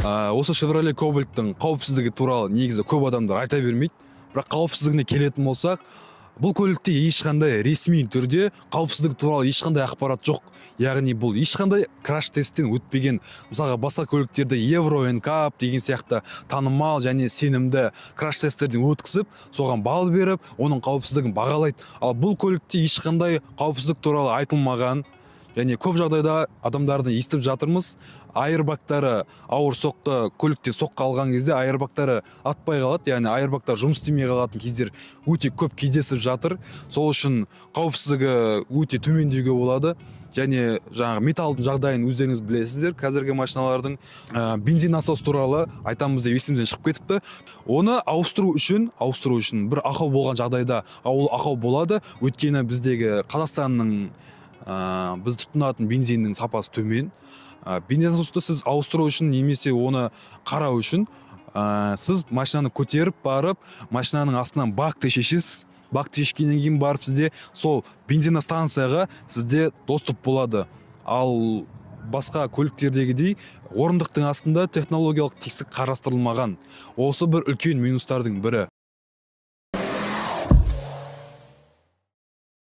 Осы Chevrolet Cobalt'тың қауіпсіздігі туралы негізі көп адамдар айта бермейді. Бірақ қауіпсіздігіне келетін болсақ, бұл көлікте ешқандай ресми түрде қауіпсіздік туралы ешқандай ақпарат жоқ. Яғни бұл ешқандай краш тесттен өтпеген. Мысалға басқа көліктерде Euro NCAP деген сияқты танымал және сенімді краш тесттерден өткізіп, соған балл беріп, оның қауіпсіздігін бағалайды. Ал бұл көлікте ешқандай қауіпсіздік туралы айтылмаған. Және көп жағдайда адамдарды естіп жатырмыз, айырбактары ауыр соққы көліктен соққы алған кезде айырбактары атпай қалады, яғни айырбактар жұмыс істемей қалатын кездер өте көп кездесіп жатыр. Сол үшін қауіпсіздігі өте төмен деуге болады. Және жаңағы металдың жағдайын өздеріңіз білесіздер. Қазіргі машиналардың бензин насос туралы айтамыз деп есімізден шығып кетіпті. Оны ауыстыру үшін бір ақау болған жағдайда ақау болады. Өйткені біздегі Қазақстанның біз тұтынатын бензиннің сапасы төмен. Бензин насосты сіз ауыстыру үшін немесе оны қарау үшін сіз машинаны көтеріп барып, машинаның астынан бакты шешесіз. Бакты шешкеннен кейін барып сізде сол бензин станцияға сізде доступ болады. Ал басқа көліктердегідей орындықтың астында технологиялық тесік қарастырылмаған. Осы бір үлкен минустардың бірі.